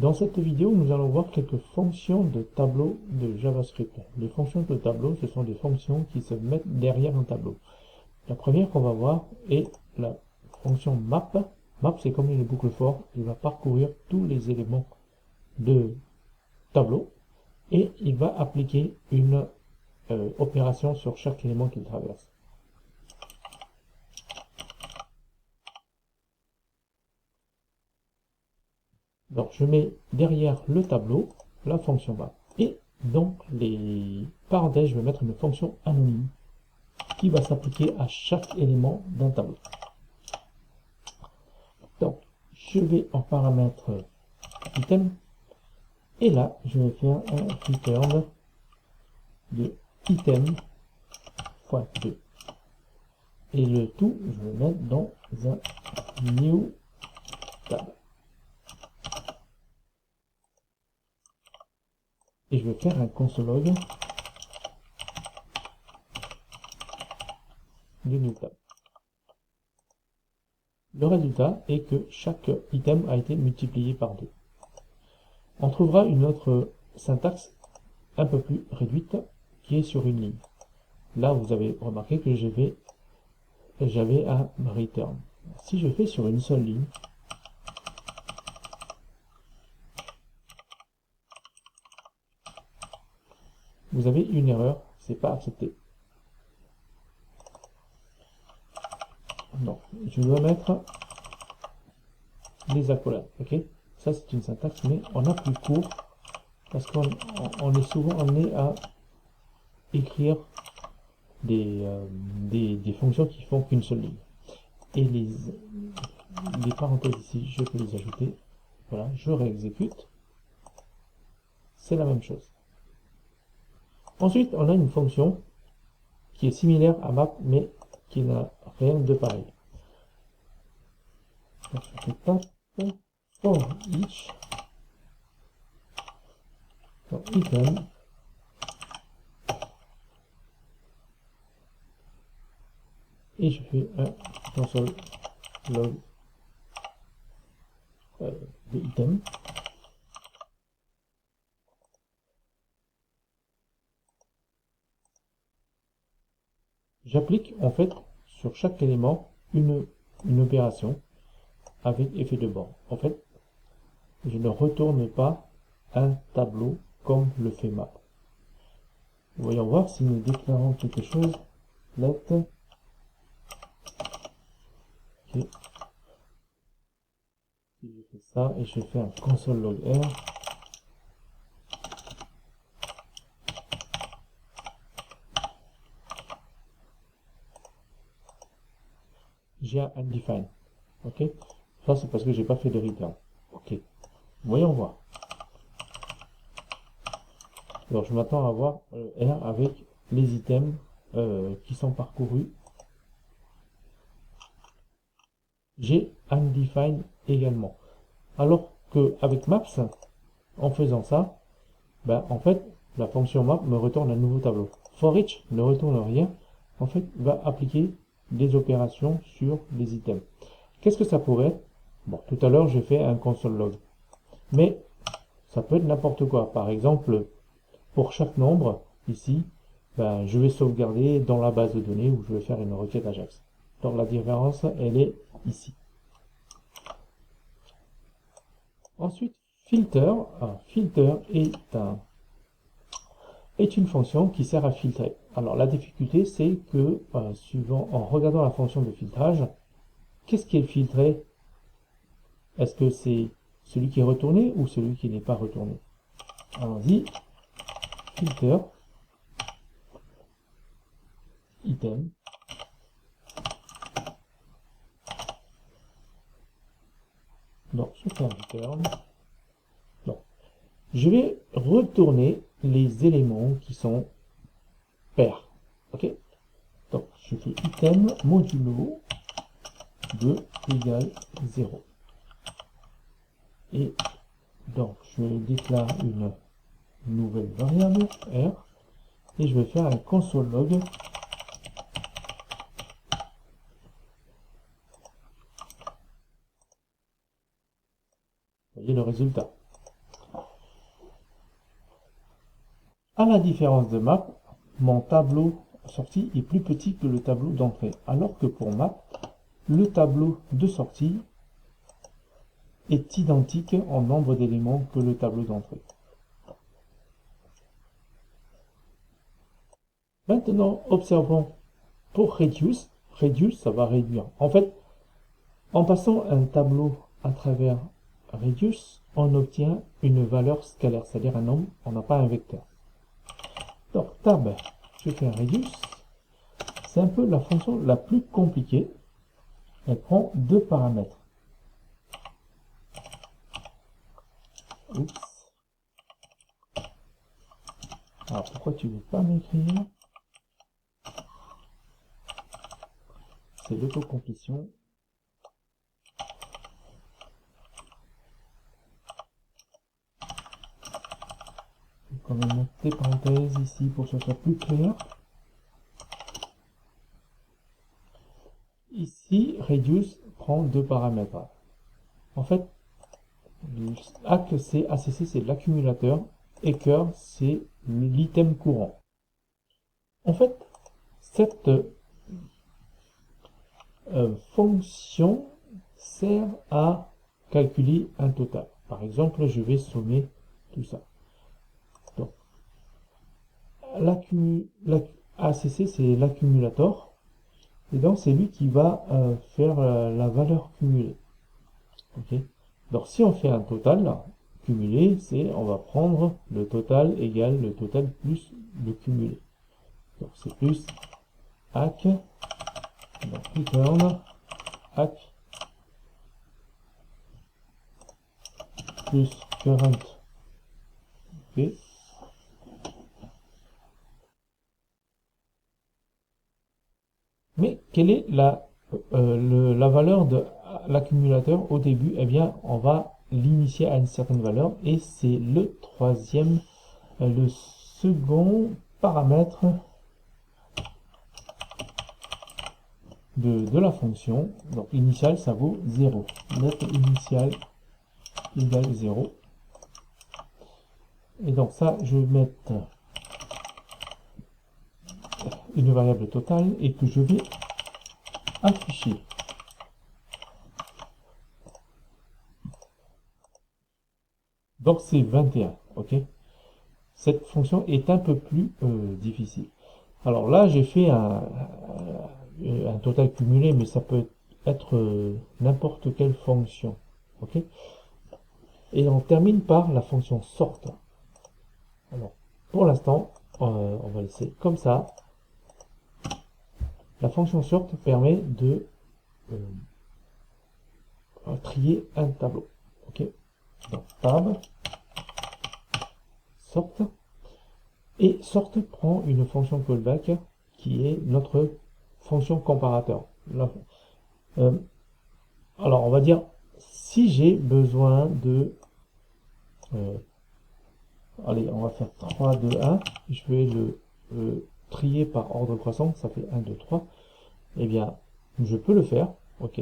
Dans cette vidéo, nous allons voir quelques fonctions de tableau de JavaScript. Les fonctions de tableau, ce sont des fonctions qui se mettent derrière un tableau. La première qu'on va voir est la fonction map. Map, c'est comme une boucle for, il va parcourir tous les éléments de tableau et il va appliquer une opération sur chaque élément qu'il traverse. Donc je mets derrière le tableau la fonction map. Et dans les parenthèses, je vais mettre une fonction anonyme qui va s'appliquer à chaque élément d'un tableau. Donc je vais en paramètre item. Et là, je vais faire un return de item fois 2. Et le tout, je vais le mettre dans un new tab. Et je vais faire un console log de new tab. Le résultat est que chaque item a été multiplié par 2. On trouvera une autre syntaxe un peu plus réduite qui est sur une ligne. Là, vous avez remarqué que j'avais un return. Si je fais sur une seule ligne, vous avez une erreur, c'est pas accepté. Donc, je dois mettre les accolades, ok? Ça, c'est une syntaxe, mais on a plus court, parce qu'on est souvent amené à écrire des fonctions qui font qu'une seule ligne. Et les parenthèses ici, je peux les ajouter. Voilà, je réexécute. C'est la même chose. Ensuite, on a une fonction qui est similaire à map, mais qui n'a rien de pareil. Donc, je fais tape for each item et je fais un console log de item. J'applique en fait sur chaque élément une opération avec effet de bord. En fait, je ne retourne pas un tableau comme le fait map. Voyons voir si nous déclarons quelque chose. Let. Okay. Si je fais ça et je fais un console log R, j'ai un undefined. Ok. Ça c'est parce que j'ai pas fait de return. Ok. Voyons voir. Alors je m'attends à voir R avec les items qui sont parcourus. J'ai undefined également. Alors que avec maps, en faisant ça, ben, en fait, la fonction map me retourne un nouveau tableau. For each ne retourne rien, en fait, va appliquer des opérations sur les items. Qu'est-ce que ça pourrait être? Bon, tout à l'heure, j'ai fait un console log. Mais ça peut être n'importe quoi. Par exemple, pour chaque nombre, ici, ben, je vais sauvegarder dans la base de données où je vais faire une requête Ajax. Donc la différence, elle est ici. Ensuite, filter. Un filter est une fonction qui sert à filtrer. Alors la difficulté, c'est que suivant en regardant la fonction de filtrage, qu'est-ce qui est filtré? Est-ce que c'est celui qui est retourné ou celui qui n'est pas retourné? Allons-y, filter, item, donc je fais un return. Donc, je vais retourner les éléments qui sont pairs. Ok? Donc, je fais item modulo 2 égale 0. Et donc, je déclare une nouvelle variable R et je vais faire un console log. Vous voyez le résultat. À la différence de map, mon tableau sortie est plus petit que le tableau d'entrée, alors que pour map, le tableau de sortie est identique en nombre d'éléments que le tableau d'entrée. Maintenant, observons pour Reduce. Reduce, ça va réduire. En fait, en passant un tableau à travers Reduce, on obtient une valeur scalaire, c'est-à-dire un nombre, on n'a pas un vecteur. Donc, tab, je fais un Reduce. C'est un peu la fonction la plus compliquée. Elle prend deux paramètres. Oups. Alors, pourquoi tu ne veux pas m'écrire? C'est l'autocomplétion. Je vais quand même mettre des parenthèses ici pour que ce soit plus clair. Ici, reduce prend deux paramètres. En fait, ACC, c'est l'accumulateur et cœur, c'est l'item courant. En fait, cette fonction sert à calculer un total. Par exemple, je vais sommer tout ça. Donc, l'ACC, c'est l'accumulateur. Et donc, c'est lui qui va faire la valeur cumulée. Ok. Donc, si on fait un total, là, cumulé, c'est on va prendre le total égale le total plus le cumulé. Donc, c'est plus hack, donc return, hack, plus current. Ok. Mais quelle est la valeur de l'accumulateur au début? Eh bien, on va l'initier à une certaine valeur et c'est le second paramètre de la fonction. Donc, initial, ça vaut 0. Let initial égale 0. Et donc, ça, je vais mettre une variable totale et que je vais afficher. Donc c'est 21, ok. Cette fonction est un peu plus difficile. Alors là, j'ai fait un total cumulé, mais ça peut être n'importe quelle fonction, ok. Et on termine par la fonction sort. Alors, pour l'instant, on va laisser comme ça. La fonction sort permet de trier un tableau, ok. Donc tab sort. Et sort prend une fonction callback qui est notre fonction comparateur. Alors on va dire si j'ai besoin de allez, on va faire 3, 2, 1, je vais le trier par ordre croissant, ça fait 1, 2, 3, et bien je peux le faire, ok.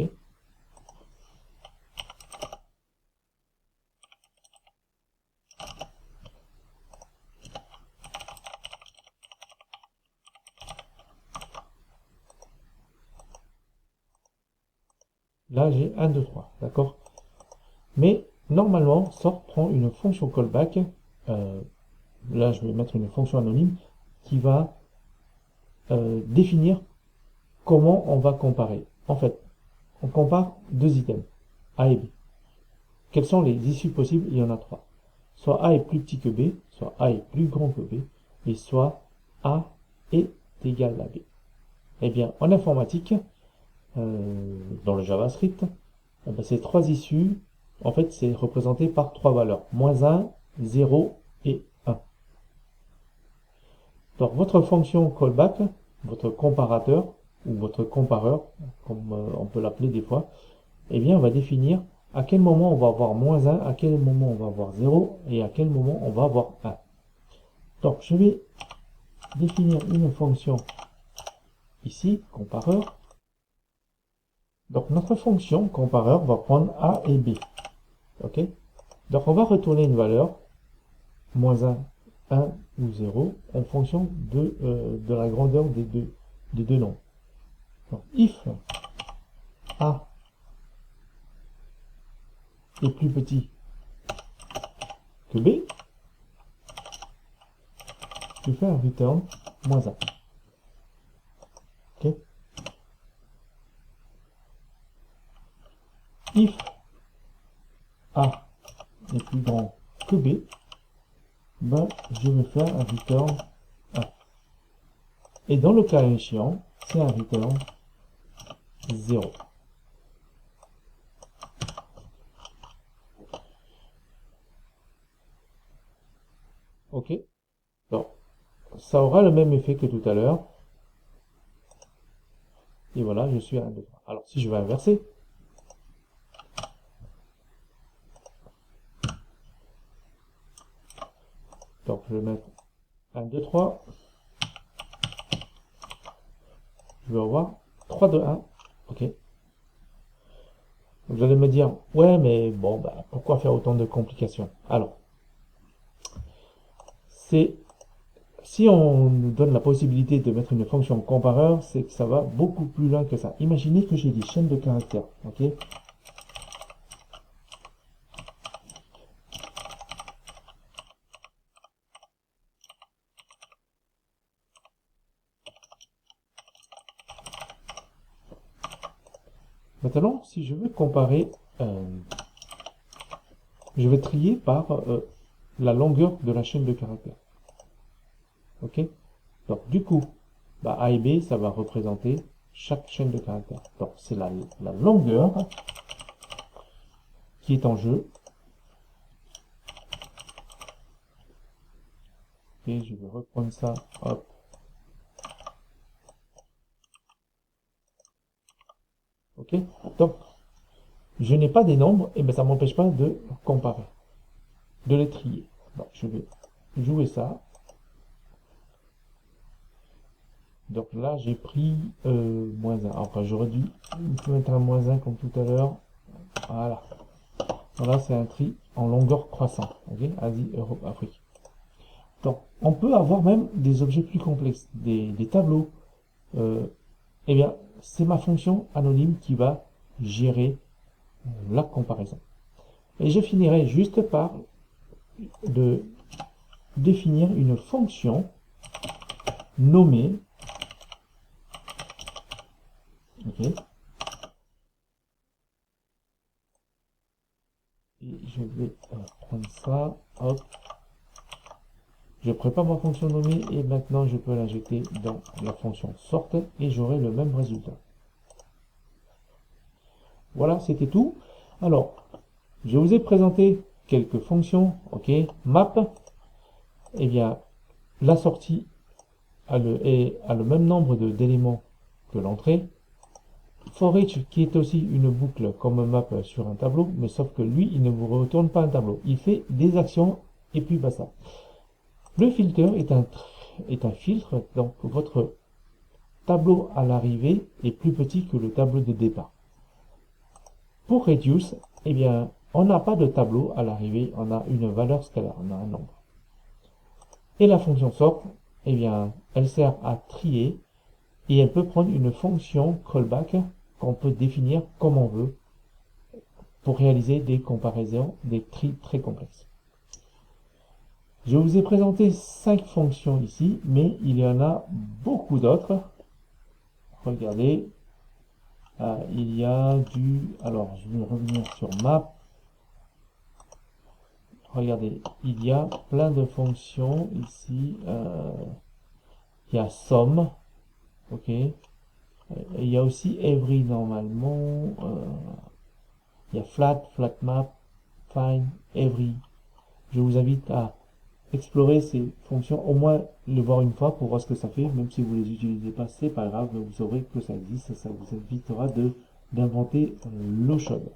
Là j'ai 1, 2, 3, d'accord. Mais normalement sort prend une fonction callback, là je vais mettre une fonction anonyme qui va définir comment on va comparer. En fait, on compare deux items, A et B. Quelles sont les issues possibles? Il y en a trois. Soit A est plus petit que B, soit A est plus grand que B, et soit A est égal à B. Eh bien, en informatique, dans le JavaScript, eh bien, ces trois issues, en fait, c'est représenté par trois valeurs. Moins 1, 0 et 1. Donc, votre fonction callback, votre comparateur, ou votre compareur, comme on peut l'appeler des fois, eh bien, on va définir à quel moment on va avoir moins 1, à quel moment on va avoir 0, et à quel moment on va avoir 1. Donc, je vais définir une fonction ici, compareur. Donc, notre fonction compareur va prendre A et B. Ok. Donc, on va retourner une valeur, moins 1 1 ou 0 en fonction de la grandeur des deux nombres. Donc, if A est plus petit que B, je fais un return moins 1. Ok. If A est plus grand que B, ben, je vais faire un return 1. Et dans le cas échéant, c'est un return 0. Ok. Donc, ça aura le même effet que tout à l'heure. Et voilà, je suis à 1, 2, 3. Alors, si je vais inverser, donc je vais mettre 1, 2, 3. Je vais avoir 3, 2, 1. Ok. Vous allez me dire, ouais, mais bon, bah, pourquoi faire autant de complications? Alors, c'est si on nous donne la possibilité de mettre une fonction compareur, c'est que ça va beaucoup plus loin que ça. Imaginez que j'ai des chaînes de caractères. Ok. Maintenant, si je veux comparer, je vais trier par la longueur de la chaîne de caractères. Ok. Donc, du coup, bah, A et B, ça va représenter chaque chaîne de caractères. Donc, c'est la longueur qui est en jeu. Et je vais reprendre ça. Hop. Ok. Donc, je n'ai pas des nombres, et ben ça ne m'empêche pas de comparer, de les trier. Donc, je vais jouer ça. Donc là, j'ai pris moins 1. Enfin, j'aurais dû mettre un moins 1 comme tout à l'heure. Voilà. Voilà, c'est un tri en longueur croissante. Ok. Asie, Europe, Afrique. Donc, on peut avoir même des objets plus complexes, des tableaux. Eh bien, c'est ma fonction anonyme qui va gérer la comparaison. Et je finirai juste par de définir une fonction nommée. Ok. Et je vais prendre ça. Hop. Je prépare ma fonction nommée et maintenant je peux l'injecter dans la fonction sorte et j'aurai le même résultat. Voilà, c'était tout. Alors, je vous ai présenté quelques fonctions. Ok. Map. Eh bien, la sortie a le même nombre d'éléments que l'entrée. For each qui est aussi une boucle comme map sur un tableau, mais sauf que lui, il ne vous retourne pas un tableau. Il fait des actions et puis basta. Le filter est un filtre, donc votre tableau à l'arrivée est plus petit que le tableau de départ. Pour reduce, eh bien, on n'a pas de tableau à l'arrivée, on a une valeur scalaire, on a un nombre. Et la fonction sort, eh bien, elle sert à trier et elle peut prendre une fonction callback qu'on peut définir comme on veut pour réaliser des comparaisons, des tris très complexes. Je vous ai présenté 5 fonctions ici, mais il y en a beaucoup d'autres. Regardez, il y a alors je vais revenir sur map. Regardez, il y a plein de fonctions ici. Il y a sum, ok. Il y a aussi every normalement. Il y a flat, flat map, find, every. Je vous invite à explorer ces fonctions, au moins les voir une fois pour voir ce que ça fait, même si vous ne les utilisez pas, c'est pas grave, vous saurez que ça existe, ça vous évitera d'inventer l'eau chaude.